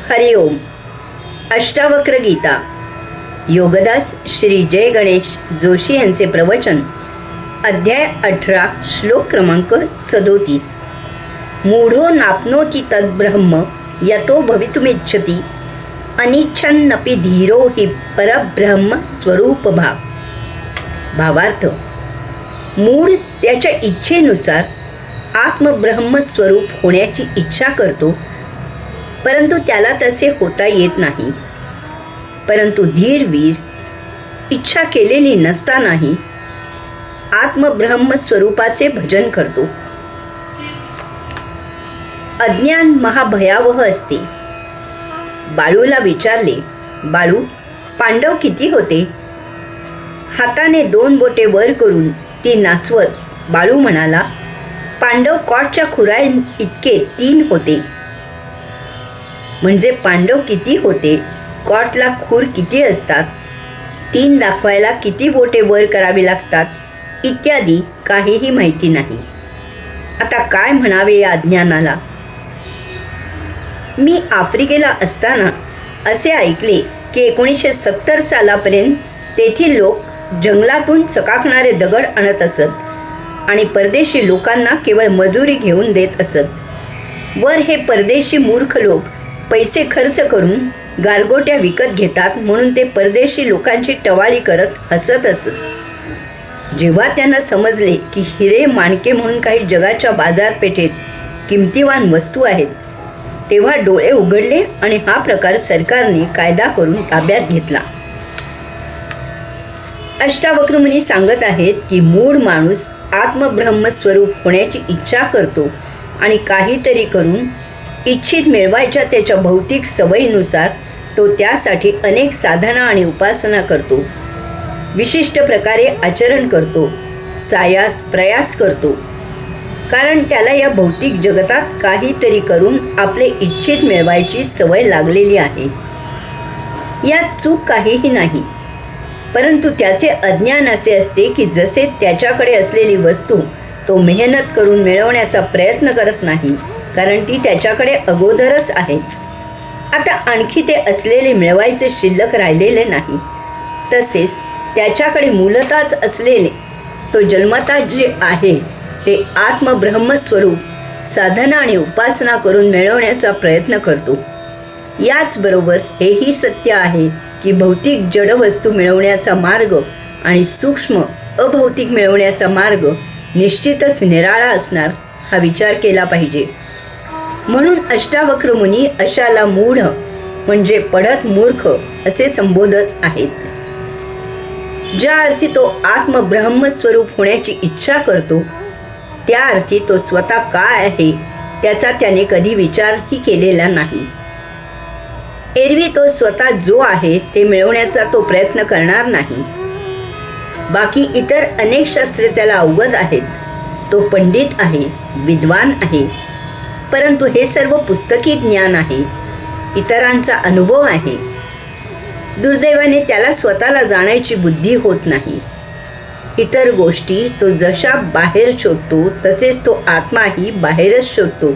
हरिओम. अष्टावक्र गीता. योगदास श्री जय गणेश जोशी यांचे प्रवचन. अध्याय 18, श्लोक क्रमांक 37. मूढो नाप्नोति तद्ब्रह्म यतो भवितुमिच्छति अनिच्छन्नपि धीरो हि परब्रह्म स्वरूप भाव. भावार्थ: मूढ त्याच्या इच्छेनुसार आत्मब्रह्मस्वरूप होण्याची इच्छा करतो, परंतु त्याला तसे होता येत नाही. परंतु धीरवीर इच्छा केलेली नसतानाही आत्मब्रह्मस्वरूपाचे भजन करतो. अज्ञान महाभयावह असते. बाळूला विचारले, बाळू, पांडव किती होते? हाताने 2 बोटे वर करून ती नाचवत बाळू म्हणाला, पांडव कॉटच्या खुराई इतके 3 होते. म्हणजे पांडव किती होते, कॉटला खूर किती असतात, 3 दाखवायला किती बोटे वर करावी लागतात, इत्यादी काहीही माहिती नाही. आता काय म्हणावे या अज्ञानाला? मी आफ्रिकेला असताना असे ऐकले की 1970 सालापर्यंत तेथील लोक जंगलातून चकाकणारे दगड आणत असत आणि परदेशी लोकांना केवळ मजुरी घेऊन देत असत. वर हे परदेशी मूर्ख लोक पैसे खर्च करून गारगोट्या विकत घेतात म्हणून ते परदेशी लोकांची टवाळी करत हसत असत. जेव्हा त्यांना समजले की हिरे माणके म्हणून काही जगाच्या बाजारपेठेत किमतीवान वस्तू आहेत, तेव्हा डोळे उघडले आणि हा प्रकार सरकारने कायदा करून ताब्यात घेतला. अष्टावक्र मुनी सांगत आहेत की मूढ माणूस आत्मब्रह्मस्वरूप होण्याची इच्छा करतो आणि काहीतरी करून इच्छित मिळवायच्या त्याच्या भौतिक सवयीनुसार तो त्यासाठी अनेक साधना आणि उपासना करतो, विशिष्ट प्रकारे आचरण करतो, सायास प्रयास करतो, कारण त्याला या भौतिक जगतात काहीतरी करून आपले इच्छित मिळवायची सवय लागलेली आहे. यात चूक काहीही नाही, परंतु त्याचे अज्ञान असे असते की जसे त्याच्याकडे असलेली वस्तू तो मेहनत करून मिळवण्याचा प्रयत्न करत नाही, कारण ती त्याच्याकडे अगोदरच आहेच. आता आणखी ते असलेले मिळवायचे शिल्लक राहिलेले नाही. तसेच त्याच्याकडे मूलतःच असलेले तो जन्मतः जे आहे ते आत्मब्रह्मस्वरूप साधना आणि उपासना करून मिळवण्याचा प्रयत्न करतो. याचबरोबर हेही सत्य आहे की भौतिक जड वस्तू मिळवण्याचा मार्ग आणि सूक्ष्म अभौतिक मिळवण्याचा मार्ग निश्चितच निराळा असणार, हा विचार केला पाहिजे. म्हणून अष्टावक्र मुनी अशाला मूढ म्हणजे पढत मूर्ख असे संबोधत आहेत. ज्या अर्थी तो आत्मब्रह्मस्वरूप होण्याची इच्छा करतो, त्या अर्थी तो स्वतः काय आहे त्याचा त्याने कधी विचारही केलेला नाही. एरवी तो स्वतः जो आहे ते मिळवण्याचा तो प्रयत्न करणार नाही. बाकी इतर अनेक शास्त्रे त्याला अवगत आहेत. तो पंडित आहे, विद्वान आहे, परंतु हे सर्व पुस्तकी ज्ञान आहे, इतरांचा अनुभव आहे. दुर्दैवाने त्याला स्वतःला जाणायची बुद्धी होत नाही. इतर गोष्टी तो जशा बाहेर शोधतो तसेच तो आत्माही बाहेरच शोधतो.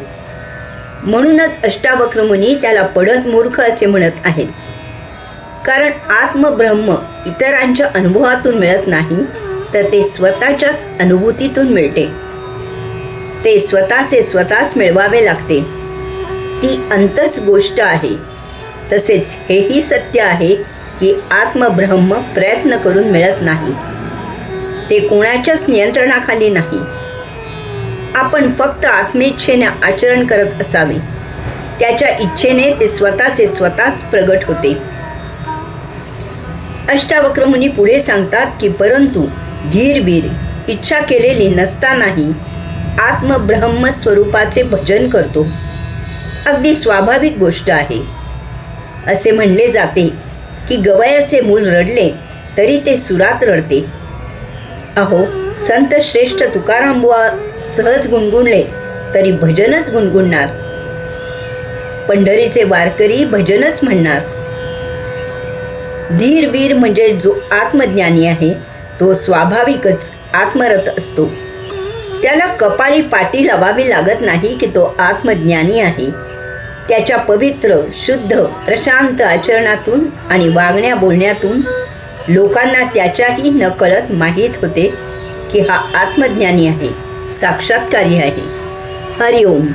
म्हणूनच अष्टावक्र मुनी त्याला पढत मूर्ख असे म्हणत आहेत. कारण आत्मब्रह्म इतरांच्या अनुभवातून मिळत नाही, तर ते स्वतःच्याच अनुभूतीतून मिळते. ते स्वतःचे स्वतःच मिळवावे लागते. ती अंतस गोष्ट आहे. तसेच हेही सत्य आहे की आत्मब्रह्म प्रयत्न करून मिळत नाही. ते कोणाच्याच नियंत्रणाखाली नाही. आपण फक्त आत्मेच्छेने आचरण करत असावे. त्याच्या इच्छेने ते स्वतःचे स्वतःच प्रगट होते. अष्टावक्र मुनी पुढे सांगतात की परंतु धीरवीर इच्छा केलेली नसतानाही आत्मब्रह्मस्वरूपाचे भजन करतो. अगदी स्वाभाविक गोष्ट आहे. असे म्हणले जाते की गवयाचे मूल रडले तरी ते सुरात रडते. अहो, संत श्रेष्ठ तुकाराम बुवा सहज गुणगुणले तरी भजनच गुणगुणणार. पंढरीचे वारकरी भजनच म्हणणार. धीरवीर म्हणजे जो आत्मज्ञानी आहे तो स्वाभाविकच आत्मरत असतो. त्याला कपाळी पाटी लावावी लागत नाही की तो आत्मज्ञानी आहे. त्याच्या पवित्र, शुद्ध, प्रशांत आचरणातून आणि वागण्या बोलण्यातून लोकांना त्याच्याही नकळत माहीत होते की हा आत्मज्ञानी आहे, साक्षात्कारी आहे. हरिओम.